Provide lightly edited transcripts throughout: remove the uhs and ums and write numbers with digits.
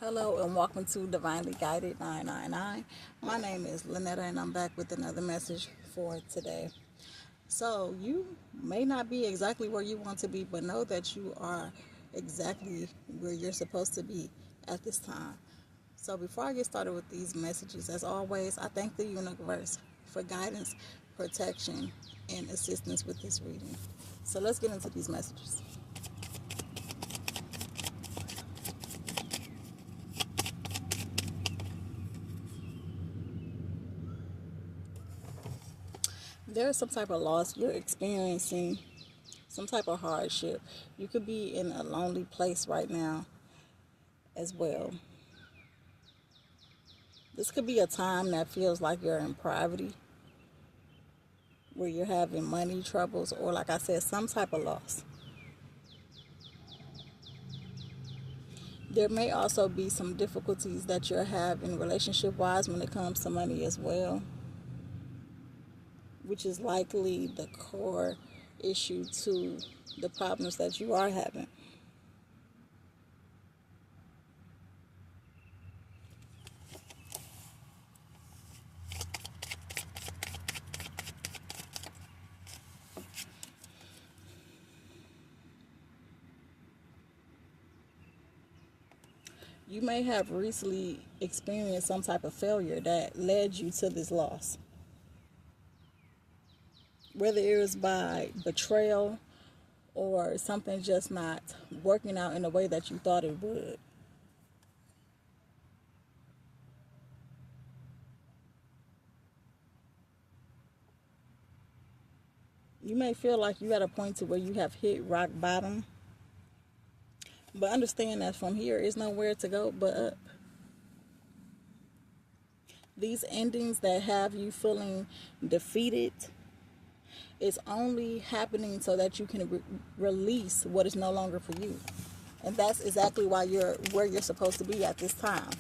Hello and welcome to Divinely Guided 999. My name is Lynetta and I'm back with another message for today. So, you may not be exactly where you want to be, but know that you are exactly where you're supposed to be at this time. So, before I get started with these messages, as always, I thank the universe for guidance, protection, and assistance with this reading. So, let's get into these messages. There is some type of loss you're experiencing, some type of hardship. You could be in a lonely place right now as well. This could be a time that feels like you're in poverty, where you're having money troubles, or like I said, some type of loss. There may also be some difficulties that you're having relationship wise when it comes to money as well, which is likely the core issue to the problems that you are having. You may have recently experienced some type of failure that led you to this loss. Whether it was by betrayal or something just not working out in the way that you thought it would. You may feel like you at a point to where you have hit rock bottom, but understand that from here is nowhere to go but up. These endings that have you feeling defeated is only happening so that you can release what is no longer for you. And that's exactly why you're where you're supposed to be at this time.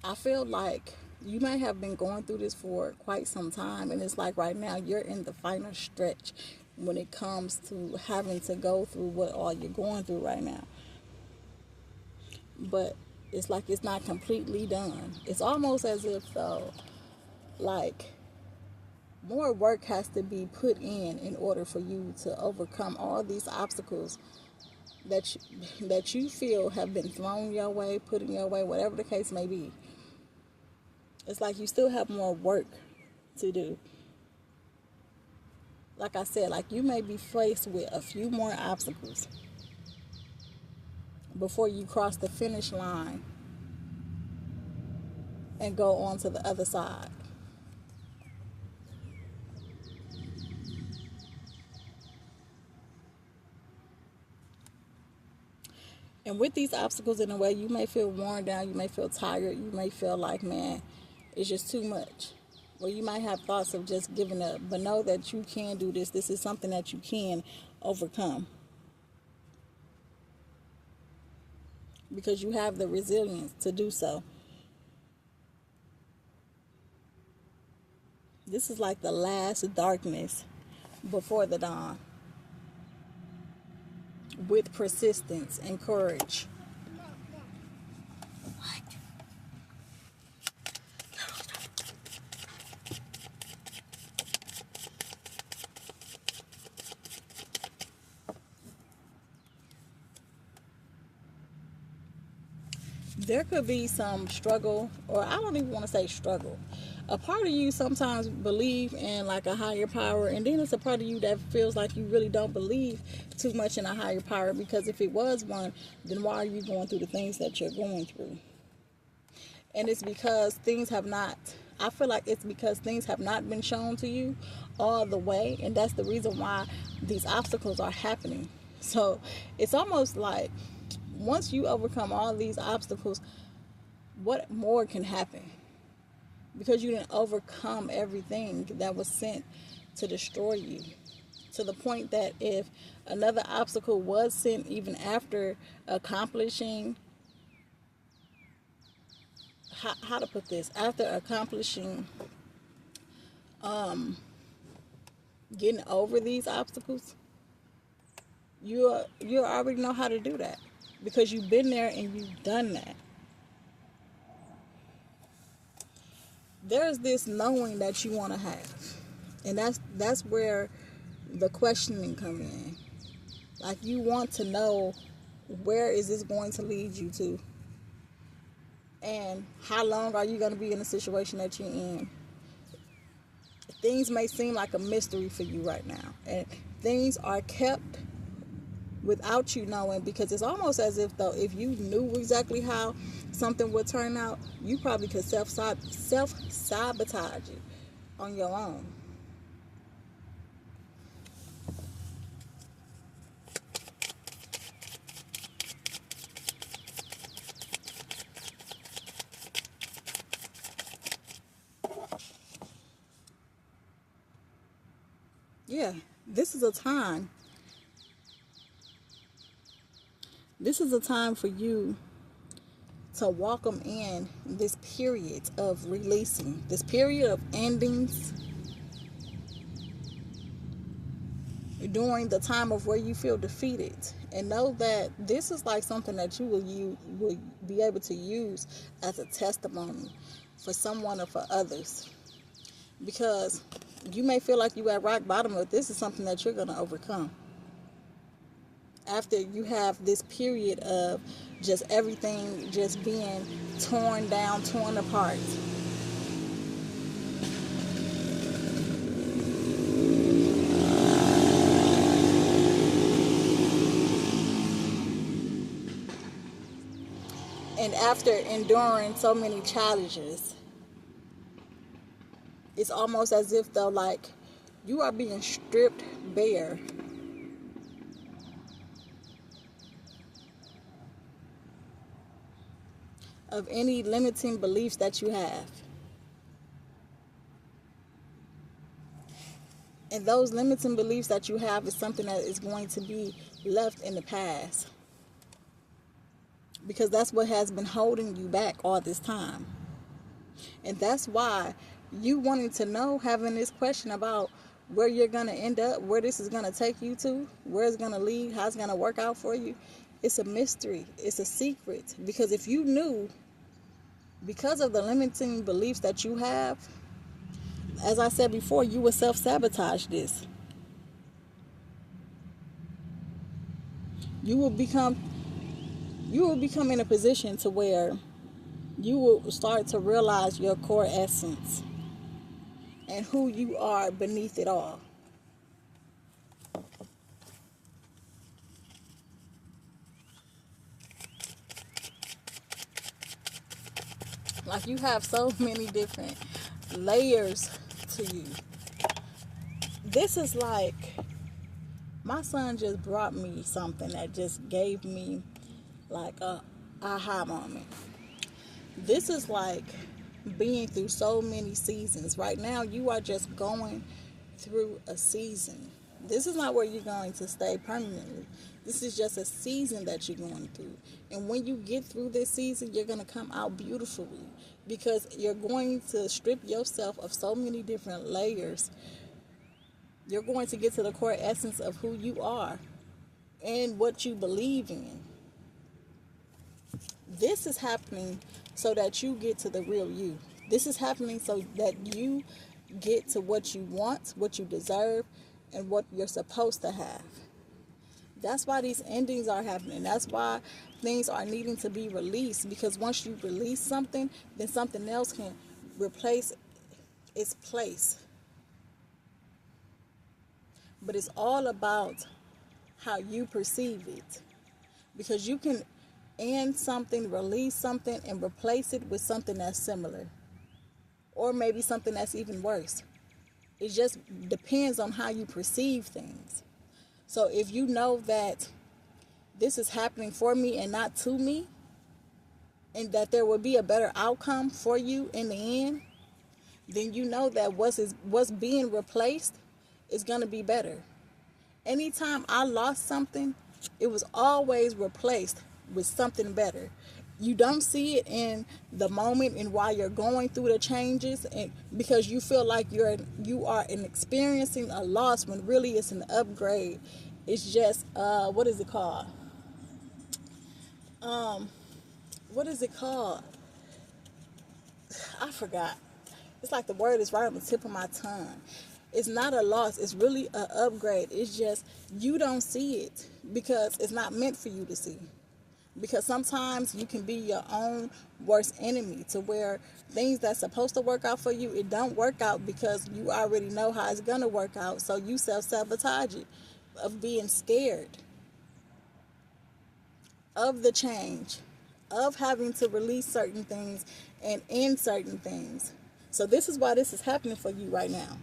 I feel like you might have been going through this for quite some time, and it's like right now you're in the final stretch when it comes to having to go through what all you're going through right now. But it's like it's not completely done. It's almost as if, though, like more work has to be put in order for you to overcome all these obstacles that you feel have been thrown your way, put in your way, whatever the case may be. It's like you still have more work to do. Like I said, like you may be faced with a few more obstacles before you cross the finish line and go on to the other side. And with these obstacles in the way, you may feel worn down, you may feel tired, you may feel like, man, it's just too much. Or you might have thoughts of just giving up, but know that you can do this. This is something that you can overcome because you have the resilience to do so. This is like the last darkness before the dawn, with persistence and courage. There could be some struggle, or I don't even want to say struggle. A part of you sometimes believe in like a higher power, and then it's a part of you that feels like you really don't believe too much in a higher power, because if it was one, then why are you going through the things that you're going through? And it's because things have not, I feel like it's because things have not been shown to you all the way, and that's the reason why these obstacles are happening. So it's almost like once you overcome all these obstacles, what more can happen? Because you didn't overcome everything that was sent to destroy you. To the point that if another obstacle was sent even after accomplishing, how to put this, after accomplishing getting over these obstacles, you already know how to do that because you've been there and you've done that. There's this knowing that you want to have, and that's where the questioning come in. Like, you want to know, where is this going to lead you to, and how long are you going to be in the situation that you're in. Things may seem like a mystery for you right now, and things are kept without you knowing, because it's almost as if, though, if you knew exactly how something would turn out, you probably could self-sabotage it on your own. Yeah, this is a time. This is a time for you to welcome in this period of releasing, this period of endings, during the time of where you feel defeated, and know that this is like something that you will be able to use as a testimony for someone or for others, because you may feel like you at rock bottom, but this is something that you're going to overcome after you have this period of just everything just being torn down, torn apart. And after enduring so many challenges, it's almost as if, though, like, you are being stripped bare of any limiting beliefs that you have. And those limiting beliefs that you have is something that is going to be left in the past, because that's what has been holding you back all this time. And that's why you wanting to know, having this question about where you're going to end up, where this is going to take you to, where it's going to lead, how it's going to work out for you, it's a mystery. It's a secret. Because if you knew, because of the limiting beliefs that you have, as I said before, you would self-sabotage this. You will become in a position to where you will start to realize your core essence and who you are beneath it all. Like, you have so many different layers to you. This is like, my son just brought me something that just gave me like a aha moment. This is like being through so many seasons. Right now, you are just going through a season. This is not where you're going to stay permanently. This is just a season that you're going through. And when you get through this season, you're going to come out beautifully, because you're going to strip yourself of so many different layers. You're going to get to the core essence of who you are and what you believe in. This is happening so that you get to the real you. This is happening so that you get to what you want, what you deserve, and what you're supposed to have. That's why these endings are happening. That's why things are needing to be released, because once you release something, then something else can replace its place. But it's all about how you perceive it, because you can end something, release something, and replace it with something that's similar, or maybe something that's even worse. It just depends on how you perceive things. So if you know that this is happening for me and not to me, and that there will be a better outcome for you in the end, then you know that what's being replaced is going to be better. Anytime I lost something, it was always replaced with something better. You don't see it in the moment and while you're going through the changes, and because you feel like you are experiencing a loss when really it's an upgrade. It's just what is it called? What is it called? I forgot. It's like the word is right on the tip of my tongue. It's not a loss. It's really an upgrade. It's just you don't see it because it's not meant for you to see. Because sometimes you can be your own worst enemy, to where things that's supposed to work out for you, it don't work out because you already know how it's gonna work out. So you self-sabotage it, of being scared of the change, of having to release certain things and end certain things. So this is why this is happening for you right now.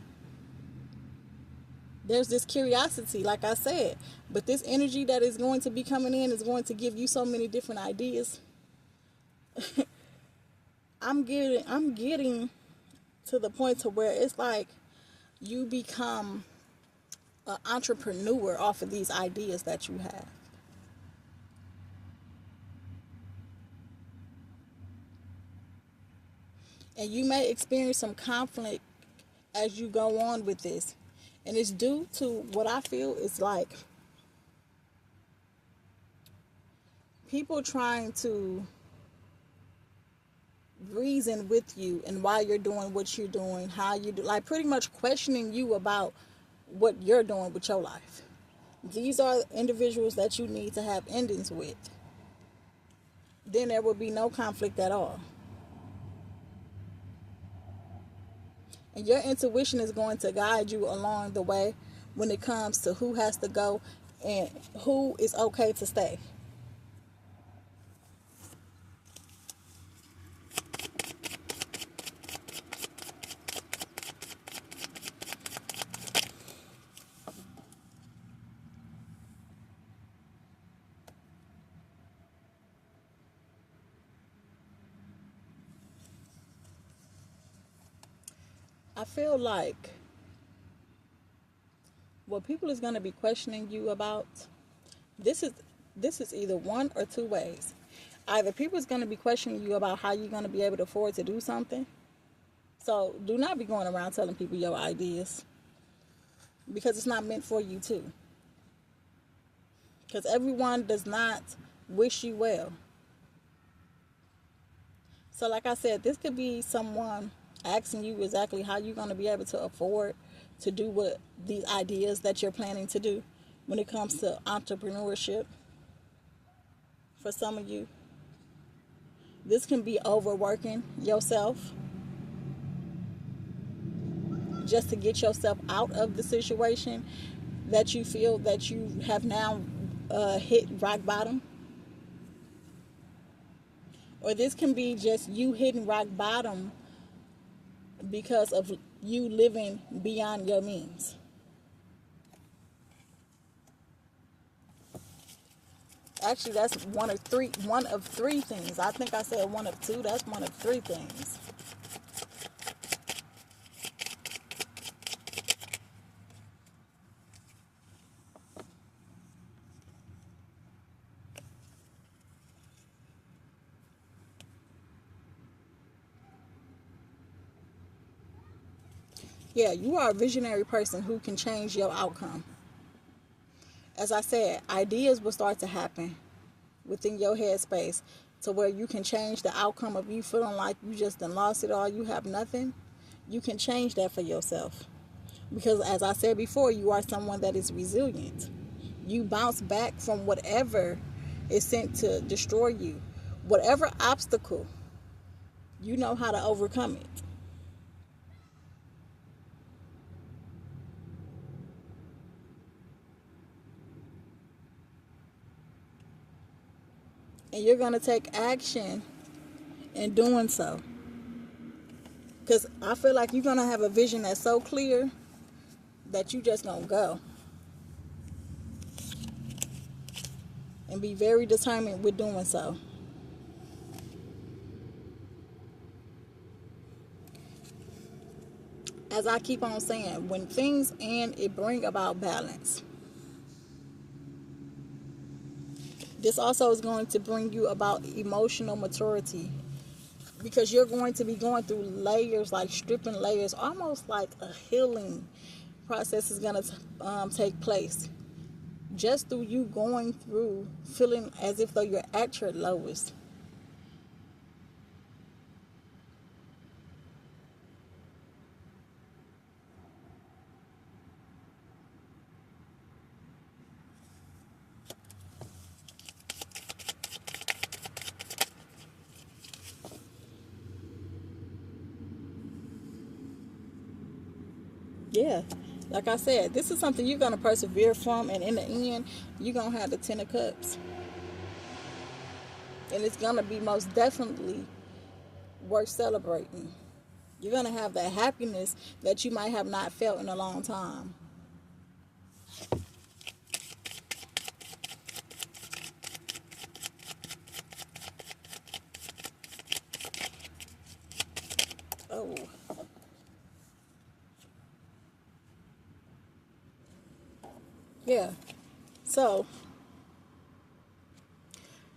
There's this curiosity, like I said, but this energy that is going to be coming in is going to give you so many different ideas. I'm getting to the point to where it's like you become an entrepreneur off of these ideas that you have. And you may experience some conflict as you go on with this. And it's due to what I feel is like people trying to reason with you and why you're doing what you're doing, how you do, like pretty much questioning you about what you're doing with your life. These are individuals that you need to have endings with. Then there will be no conflict at all. And your intuition is going to guide you along the way when it comes to who has to go and who is okay to stay. I feel like what people is going to be questioning you about, this is either one or two ways. Either people is going to be questioning you about how you're going to be able to afford to do something. So do not be going around telling people your ideas, because it's not meant for you too. Because everyone does not wish you well. So like I said, this could be someone asking you exactly how you're going to be able to afford to do what these ideas that you're planning to do when it comes to entrepreneurship. For some of you, this can be overworking yourself just to get yourself out of the situation that you feel that you have now hit rock bottom. Or this can be just you hitting rock bottom because of you living beyond your means. Actually, that's one of three things. I think I said one of two. That's one of three things. Yeah, you are a visionary person who can change your outcome. As I said, ideas will start to happen within your headspace to where you can change the outcome of you feeling like you just done lost it all, you have nothing. You can change that for yourself. Because as I said before, you are someone that is resilient. You bounce back from whatever is sent to destroy you. Whatever obstacle, you know how to overcome it. And you're going to take action in doing so. Because I feel like you're going to have a vision that's so clear that you just going to go. And be very determined with doing so. As I keep on saying, when things end, it bring about balance. This also is going to bring you about emotional maturity, because you're going to be going through layers, like stripping layers, almost like a healing process is going to take place just through you going through feeling as if though you're at your lowest. Yeah, like I said, this is something you're going to persevere from, and in the end you're going to have the 10 of cups, and it's going to be most definitely worth celebrating. You're going to have that happiness that you might have not felt in a long time. Oh, yeah. So,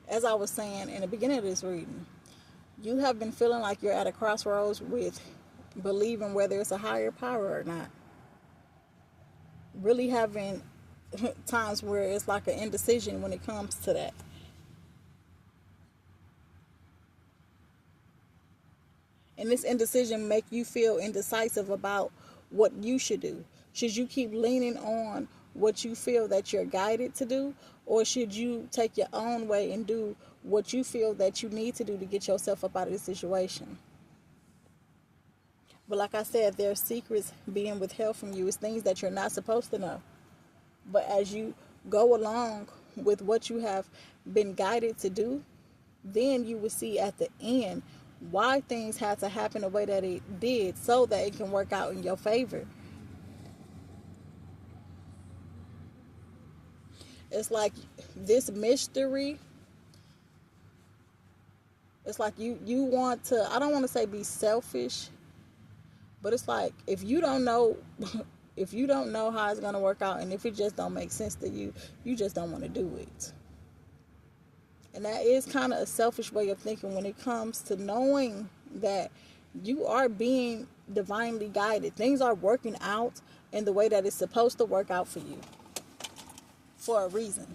as I was saying in the beginning of this reading, you have been feeling like you're at a crossroads with believing whether it's a higher power or not. Really having times where it's like an indecision when it comes to that. And this indecision make you feel indecisive about what you should do. Should you keep leaning on what you feel that you're guided to do, or should you take your own way and do what you feel that you need to do to get yourself up out of this situation? But like I said, there are secrets being withheld from you. It's things that you're not supposed to know. But as you go along with what you have been guided to do, then you will see at the end why things had to happen the way that it did, so that it can work out in your favor. It's like this mystery. It's like you want to, I don't want to say be selfish, but it's like if you don't know if you don't know how it's going to work out, and if it just don't make sense to you, you just don't want to do it. And that is kind of a selfish way of thinking when it comes to knowing that you are being divinely guided. Things are working out in the way that it's supposed to work out for you for a reason.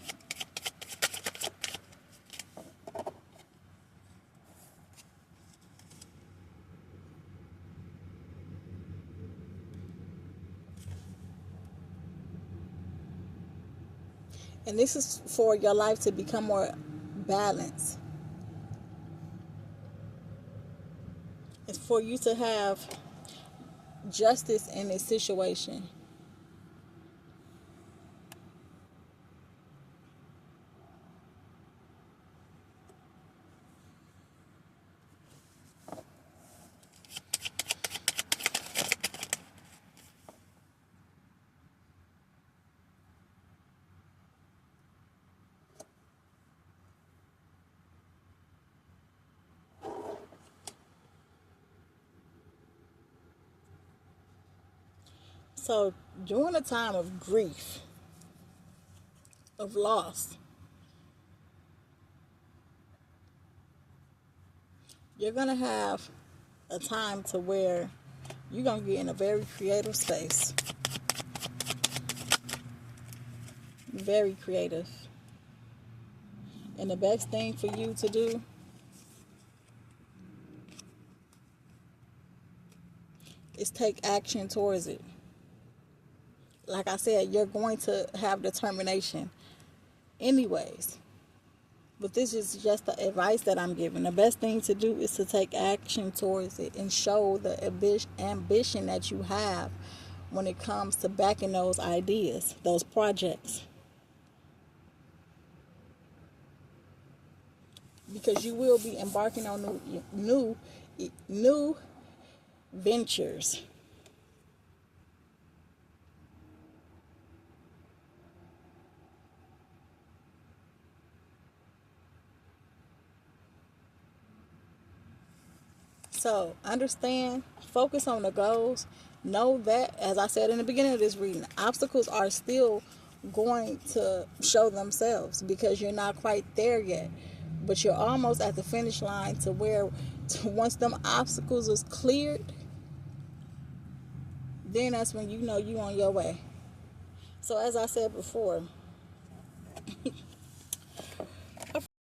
And this is for your life to become more balanced. It's for you to have justice in this situation. So during a time of grief, of loss, you're going to have a time to where you're going to get in a very creative space. Very creative. And the best thing for you to do is take action towards it. Like I said, you're going to have determination anyways. But this is just the advice that I'm giving. The best thing to do is to take action towards it and show the ambition that you have when it comes to backing those ideas, those projects. Because you will be embarking on new ventures. So understand, focus on the goals. Know that, as I said in the beginning of this reading, obstacles are still going to show themselves, because you're not quite there yet. But you're almost at the finish line to where once them obstacles is cleared, then that's when you know you on your way. So as I said before,